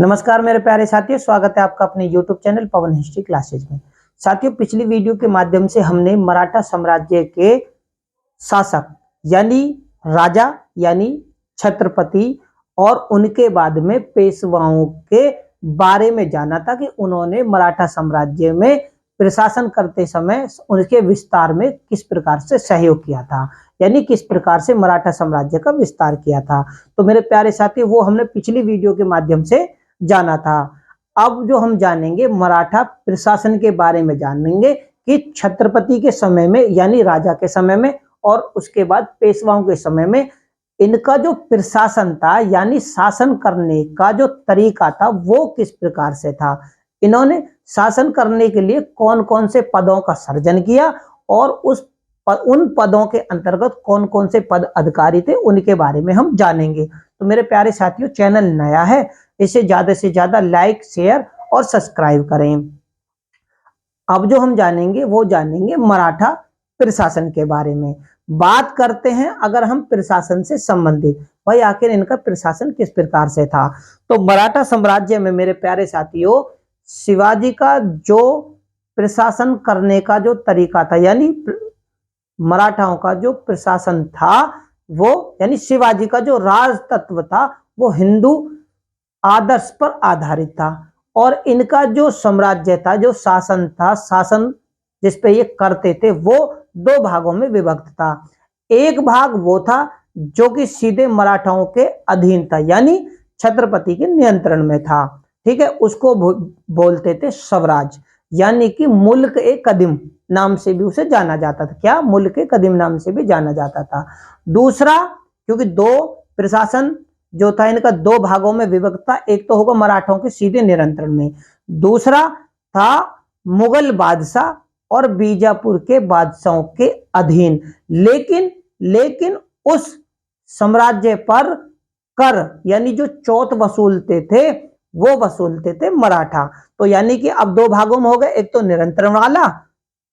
नमस्कार मेरे प्यारे साथियों, स्वागत है आपका अपने YouTube चैनल पवन हिस्ट्री क्लासेज में। साथियों, पिछली वीडियो के माध्यम से हमने मराठा साम्राज्य के शासक यानी राजा यानी छत्रपति और उनके बाद में पेशवाओं के बारे में जाना था कि उन्होंने मराठा साम्राज्य में प्रशासन करते समय उनके विस्तार में किस प्रकार से सहयोग किया था, यानी किस प्रकार से मराठा साम्राज्य का विस्तार किया था। तो मेरे प्यारे साथी, वो हमने पिछली वीडियो के माध्यम से जाना था। अब जो हम जानेंगे मराठा प्रशासन के बारे में जानेंगे कि छत्रपति के समय में यानी राजा के समय में और उसके बाद पेशवाओं के समय में इनका जो प्रशासन था यानी शासन करने का जो तरीका था वो किस प्रकार से था। इन्होंने शासन करने के लिए कौन कौन से पदों का सृजन किया और उन पदों के अंतर्गत कौन कौन से पद अधिकारी थे उनके बारे में हम जानेंगे। तो मेरे प्यारे साथियों, चैनल नया है, इसे ज्यादा से ज्यादा लाइक, शेयर और सब्सक्राइब करें। अब जो हम जानेंगे वो जानेंगे मराठा प्रशासन के बारे में। बात करते हैं अगर हम प्रशासन से संबंधित, भाई आखिर इनका प्रशासन किस प्रकार से था। तो मराठा साम्राज्य में मेरे प्यारे साथियों, शिवाजी का जो प्रशासन करने का जो तरीका था यानी मराठाओं का जो प्रशासन था वो यानी शिवाजी का जो राज तत्व था वो हिंदू आदर्श पर आधारित था और इनका जो साम्राज्य था, जो शासन था, शासन जिस पे ये करते थे वो दो भागों में विभक्त था। एक भाग वो था जो कि सीधे मराठाओं के अधीन था यानी छत्रपति के नियंत्रण में था, ठीक है। उसको बोलते थे स्वराज यानी कि मुल्क ए कदीम नाम से भी उसे जाना जाता था। क्या? मुल्क ए कदीम नाम से भी जाना जाता था। दूसरा, क्योंकि दो प्रशासन जो था इनका दो भागों में विभक्त था, एक तो होगा मराठों के सीधे नियंत्रण में, दूसरा था मुगल बादशाह और बीजापुर के बादशाहों के अधीन। लेकिन उस साम्राज्य पर कर यानी जो चौथ वसूलते थे वो वसूलते थे मराठा। तो यानी कि अब दो भागों में हो गए, एक तो नियंत्रण वाला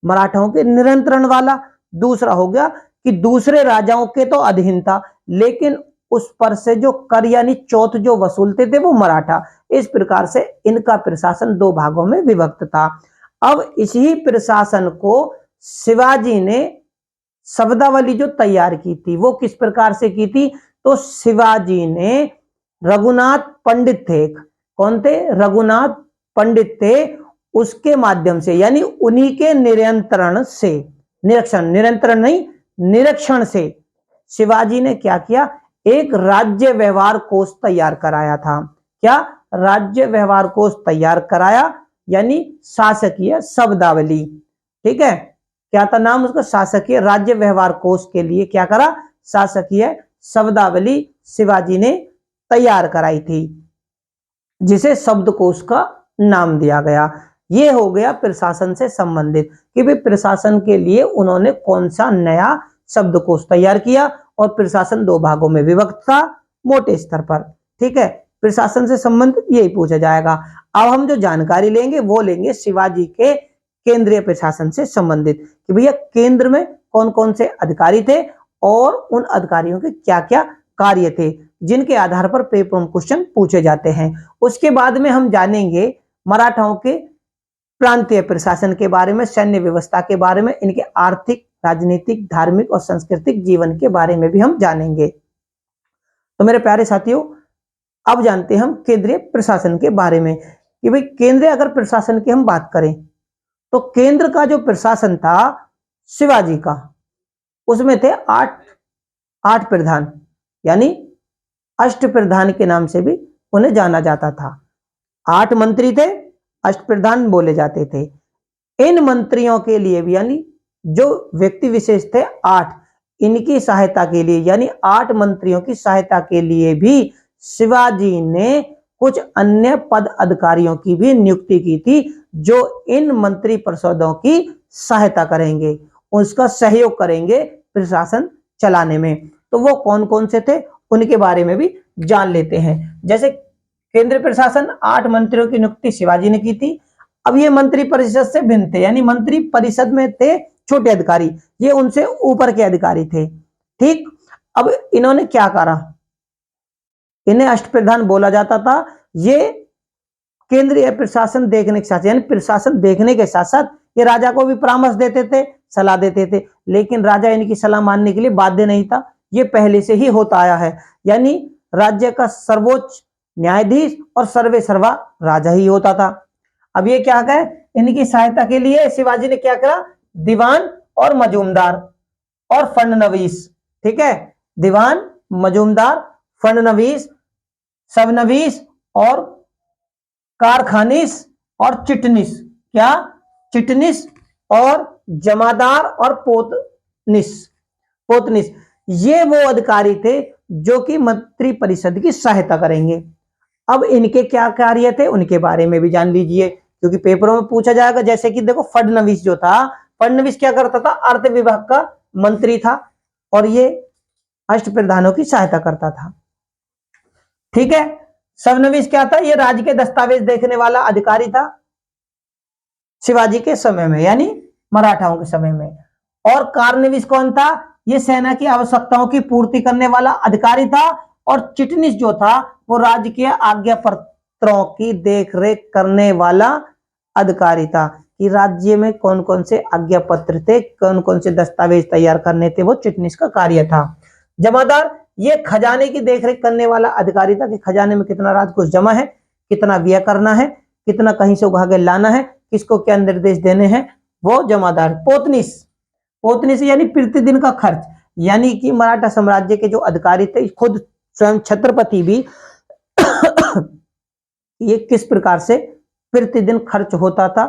मराठाओं के नियंत्रण वाला, दूसरा हो गया कि दूसरे राजाओं के तो अधीन था लेकिन उस पर से जो कर यानी चौथ जो वसूलते थे वो मराठा। इस प्रकार से इनका प्रशासन दो भागों में विभक्त था। अब इसी प्रशासन को शिवाजी ने शब्दावली जो तैयार की थी वो किस प्रकार से की थी। तो शिवाजी ने रघुनाथ पंडित थे, कौन थे? रघुनाथ पंडित थे, उसके माध्यम से यानी उन्हीं के नियंत्रण से, निरीक्षण नहीं, निरीक्षण से शिवाजी ने क्या किया, एक राज्य व्यवहार कोष तैयार कराया था। क्या? राज्य व्यवहार कोष तैयार कराया यानी शासकीय शब्दावली, ठीक है। क्या था नाम उसका? शासकीय राज्य व्यवहार कोष के लिए क्या करा? शासकीय शब्दावली शिवाजी ने तैयार कराई थी जिसे शब्दकोश का नाम दिया गया। ये हो गया प्रशासन से संबंधित कि भाई प्रशासन के लिए उन्होंने कौन सा नया शब्दकोश तैयार किया और प्रशासन दो भागों में विभक्त था मोटे स्तर पर, ठीक है। प्रशासन से संबंधित यही पूछा जाएगा। अब हम जो जानकारी लेंगे वो लेंगे शिवाजी के केंद्रीय प्रशासन से संबंधित कि भैया केंद्र में कौन कौन से अधिकारी थे और उन अधिकारियों के क्या क्या कार्य थे जिनके आधार पर पेपर में क्वेश्चन पूछे जाते हैं। उसके बाद में हम जानेंगे मराठाओं के प्रांतीय प्रशासन के बारे में, सैन्य व्यवस्था के बारे में, इनके आर्थिक, राजनीतिक, धार्मिक और सांस्कृतिक जीवन के बारे में भी हम जानेंगे। तो मेरे प्यारे साथियों, अब जानते हैं हम केंद्रीय प्रशासन के बारे में कि भाई केंद्रीय अगर प्रशासन की हम बात करें तो केंद्र का जो प्रशासन था शिवाजी का, उसमें थे आठ प्रधान यानी अष्ट प्रधान के नाम से भी उन्हें जाना जाता था। 8 मंत्री थे, अष्ट प्रधान बोले जाते थे। इन मंत्रियों के लिए भी यानी जो व्यक्ति विशेष थे 8, इनकी सहायता के लिए यानी 8 मंत्रियों की सहायता के लिए भी शिवाजी ने कुछ अन्य पद अधिकारियों की भी नियुक्ति की थी जो इन मंत्री परिषदों की सहायता करेंगे, उसका सहयोग करेंगे प्रशासन चलाने में। तो वो कौन कौन से थे उनके बारे में भी जान लेते हैं। जैसे केंद्रीय प्रशासन 8 मंत्रियों की नियुक्ति शिवाजी ने की थी। अब ये मंत्री परिषद से भिन्न थे यानी मंत्री परिषद में थे छोटे अधिकारी, ये उनसे ऊपर के अधिकारी थे, ठीक। अब इन्होंने क्या करा, इन्हें अष्टप्रधान बोला जाता था। ये केंद्रीय प्रशासन देखने के साथ, यानी प्रशासन देखने के साथ साथ ये राजा को भी परामर्श देते थे, सलाह देते थे, लेकिन राजा इनकी सलाह मानने के लिए बाध्य नहीं था। ये पहले से ही होता आया है, यानी राज्य का सर्वोच्च न्यायाधीश और सर्वे सर्वा राजा ही होता था। अब ये क्या है, इनकी सहायता के लिए शिवाजी ने क्या करा, दीवान और मजूमदार और फडनवीस, ठीक है, दीवान, मजूमदार, फडनवीस, सबनवीस और कारखानिस और चिटनिस, क्या, चिटनिस और जमादार और पोतनिस, ये वो अधिकारी थे जो कि मंत्री परिषद की सहायता करेंगे। अब इनके क्या कार्य थे उनके बारे में भी जान लीजिए, क्योंकि पेपरों में पूछा जाएगा। जैसे कि देखो, फडनवीस जो था, फडनवीस क्या करता था, अर्थ विभाग का मंत्री था और ये अष्टप्रधानों की सहायता करता था, ठीक है। सबनवीस क्या था, ये राज्य के दस्तावेज देखने वाला अधिकारी था शिवाजी के समय में, यानी मराठाओं के समय में। और कार्नवीस कौन था, ये सेना की आवश्यकताओं की पूर्ति करने वाला अधिकारी था। और चिटनिस जो था वो राज्य के आज्ञा पत्रों की देखरेख करने वाला अधिकारी था, कि राज्य में कौन कौन से आज्ञा पत्र थे, कौन कौन से दस्तावेज तैयार करने थे, वो चिटनिस का कार्य था। जमादार, ये खजाने की देखरेख करने वाला अधिकारी था, कि खजाने में कितना राजकोष जमा है, कितना व्यय करना है, कितना कहीं से उगा के लाना है, किसको क्या निर्देश देने हैं, वो जमादार। पोतनिस यानी प्रतिदिन का खर्च, यानी कि मराठा साम्राज्य के जो अधिकारी थे, खुद स्वयं छत्रपति भी ये किस प्रकार से प्रतिदिन खर्च होता था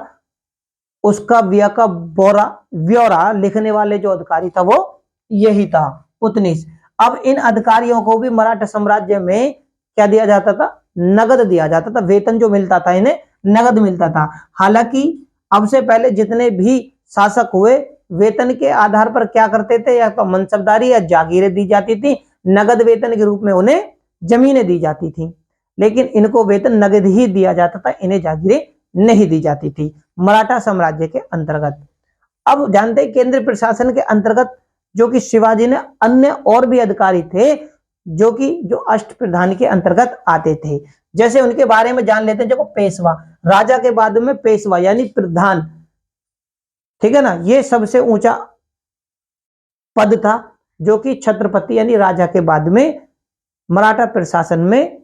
उसका व्यय का ब्यौरा लिखने वाले जो अधिकारी था वो यही था, पोतनिस। अब इन अधिकारियों को भी मराठा साम्राज्य में क्या दिया जाता था, नगद दिया जाता था, वेतन जो मिलता था इन्हें नगद मिलता था। हालांकि अब से पहले जितने भी शासक हुए वेतन के आधार पर क्या करते थे, या तो मनसबदारी या जागीरें दी जाती थी, नगद वेतन के रूप में उन्हें जमीनें दी जाती थी, लेकिन इनको वेतन नगद ही दिया जाता था, इन्हें जागीरें नहीं दी जाती थी मराठा साम्राज्य के अंतर्गत। अब जानते हैं केंद्रीय प्रशासन के अंतर्गत जो कि शिवाजी ने अन्य और भी अधिकारी थे जो अष्टप्रधान के अंतर्गत आते थे। जैसे उनके बारे में जान लेते हैं। देखो, पेशवा, राजा के बाद में पेशवा यानी प्रधान, ठीक है ना, ये सबसे ऊंचा पद था जो कि छत्रपति यानी राजा के बाद में मराठा प्रशासन में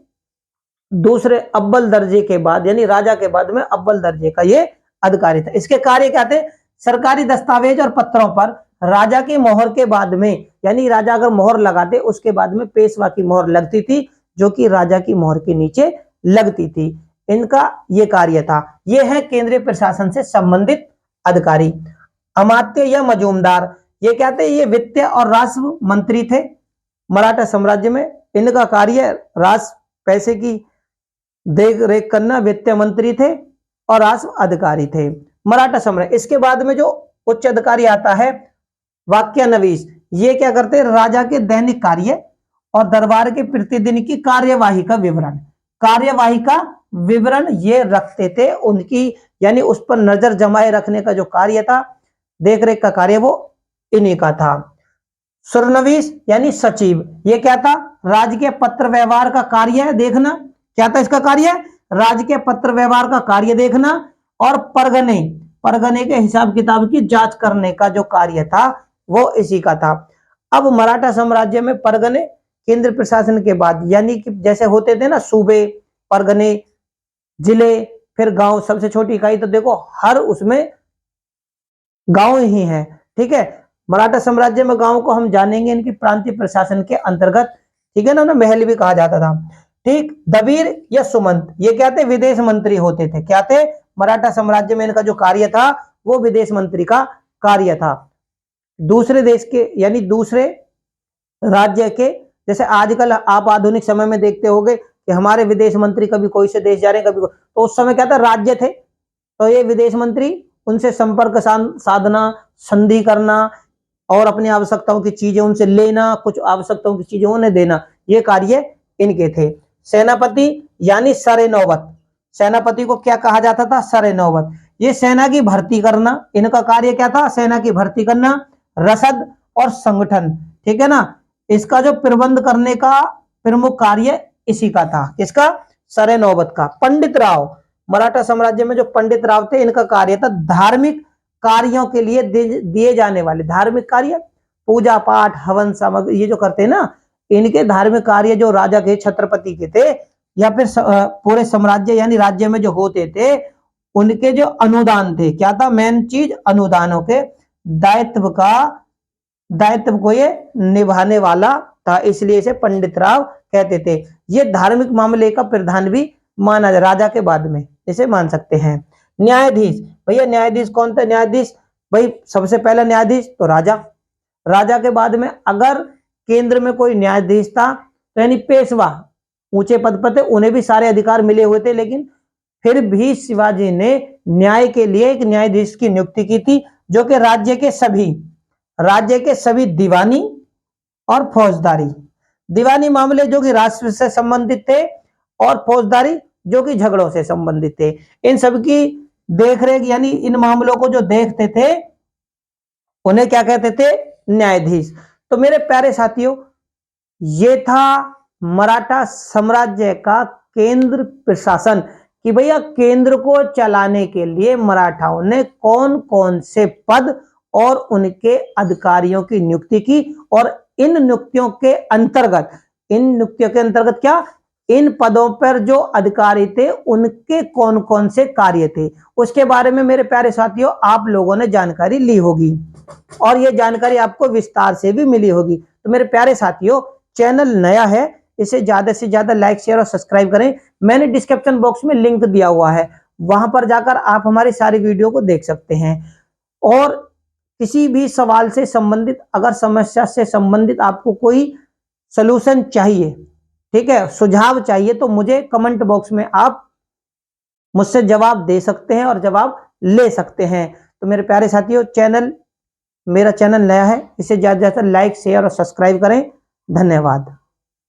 दूसरे अव्वल दर्जे के बाद, यानी राजा के बाद में अव्वल दर्जे का ये अधिकारी था। इसके कार्य क्या थे, सरकारी दस्तावेज और पत्रों पर राजा की मोहर के बाद में, यानी राजा अगर मोहर लगाते उसके बाद में पेशवा की मोहर लगती थी, जो कि राजा की मोहर के नीचे लगती थी। इनका ये कार्य था। ये है केंद्रीय प्रशासन से संबंधित अधिकारी। अमात्य या मजूमदार, ये क्या थे, ये वित्त और राजस्व मंत्री थे मराठा साम्राज्य में। इनका कार्य राजस्व पैसे की देख रेख करना, वित्त मंत्री थे और राजस्व अधिकारी थे मराठा साम्राज्य। इसके बाद में जो उच्च अधिकारी आता है वाक्यानवीस, ये क्या करते हैं, राजा के दैनिक कार्य और दरबार के प्रतिदिन की कार्यवाही का विवरण ये रखते थे। उनकी यानी उस पर नजर जमाए रखने का जो कार्य था, देखरेख का कार्य, वो इन्हीं का था। सुरनवीस यानी सचिव, ये क्या था, राज्य के पत्र व्यवहार का कार्य देखना। क्या था इसका कार्य, राज्य के पत्र व्यवहार का कार्य देखना। और परगने के हिसाब किताब की जांच करने का जो कार्य था वो इसी का था। अब मराठा साम्राज्य में परगने केंद्र प्रशासन के बाद, यानी कि जैसे होते थे ना सूबे, परगने, जिले, फिर गांव, सबसे छोटी इकाई तो देखो हर उसमें गांव ही है, ठीक है। मराठा साम्राज्य में गांव को हम जानेंगे इनकी प्रांतीय प्रशासन के अंतर्गत, ठीक है ना, महल भी कहा जाता था, ठीक। दबीर या सुमंत, ये क्या थे, विदेश मंत्री होते थे। क्या थे, मराठा साम्राज्य में इनका जो कार्य था वो विदेश मंत्री का कार्य था। दूसरे देश के यानी दूसरे राज्य के, जैसे आजकल आप आधुनिक समय में देखते होंगे कि हमारे विदेश मंत्री कभी कोई से देश जा रहे हैं, कभी तो उस समय क्या था, राज्य थे, तो ये विदेश मंत्री उनसे संपर्क साधना, संधि करना और अपनी आवश्यकताओं की चीजें उनसे लेना, कुछ आवश्यकताओं की चीजें उन्हें देना, ये कार्य इनके थे। सेनापति यानी सरे नौबत, सेनापति को क्या कहा जाता था, सरे नौबत। ये सेना की भर्ती करना, इनका कार्य क्या था, सेना की भर्ती करना, रसद और संगठन, ठीक है ना। इसका जो प्रबंध करने का प्रमुख कार्य इसी का था, किसका, सरे नौबत का। पंडित राव, मराठा साम्राज्य में जो पंडित राव थे, इनका कार्य था धार्मिक कार्यों के लिए दिए जाने वाले धार्मिक कार्य, पूजा पाठ, हवन सामग्री, ये जो करते हैं ना, इनके धार्मिक कार्य जो राजा के, छत्रपति के थे, या फिर पूरे साम्राज्य यानी राज्य में जो होते थे, उनके जो अनुदान थे, क्या था मेन चीज, अनुदानों के दायित्व को ये निभाने वाला था, इसलिए इसे पंडित राव कहते थे। ये धार्मिक मामले का प्रधान भी माना जाए, राजा के बाद में इसे मान सकते हैं। न्यायाधीश, भैया न्यायाधीश कौन था? न्यायाधीश भाई सबसे पहला न्यायाधीश तो राजा, राजा के बाद में अगर केंद्र में कोई न्यायाधीश था तो यानी पेशवा ऊंचे पद पर थे, उन्हें भी सारे अधिकार मिले हुए थे, लेकिन फिर भी शिवाजी ने न्याय के लिए एक न्यायाधीश की नियुक्ति की थी, जो कि राज्य के सभी दीवानी और फौजदारी, दीवानी मामले जो कि राष्ट्र से संबंधित थे, और फौजदारी जो कि झगड़ों से संबंधित थे, इन सब की देखरेख यानी इन मामलों को जो देखते थे उन्हें क्या कहते थे? न्यायाधीश। तो मेरे प्यारे साथियों, ये था मराठा साम्राज्य का केंद्र प्रशासन, कि भैया केंद्र को चलाने के लिए मराठाओं ने कौन कौन से पद और उनके अधिकारियों की नियुक्ति की, और इन नियुक्तियों के अंतर्गत क्या, इन पदों पर जो अधिकारी थे उनके कौन कौन से कार्य थे, उसके बारे में मेरे प्यारे साथियों आप लोगों ने जानकारी ली होगी, और यह जानकारी आपको विस्तार से भी मिली होगी। तो मेरे प्यारे साथियों, चैनल नया है, इसे ज्यादा से ज्यादा लाइक, शेयर और सब्सक्राइब करें। मैंने डिस्क्रिप्शन बॉक्स में लिंक दिया हुआ है, वहां पर जाकर आप हमारी सारी वीडियो को देख सकते हैं। और किसी भी सवाल से संबंधित, अगर समस्या से संबंधित आपको कोई सलूशन चाहिए, ठीक है, सुझाव चाहिए, तो मुझे कमेंट बॉक्स में आप मुझसे जवाब दे सकते हैं और जवाब ले सकते हैं। तो मेरे प्यारे साथियों, मेरा चैनल नया है, इसे ज्यादा से ज्यादा लाइक, शेयर और सब्सक्राइब करें। धन्यवाद।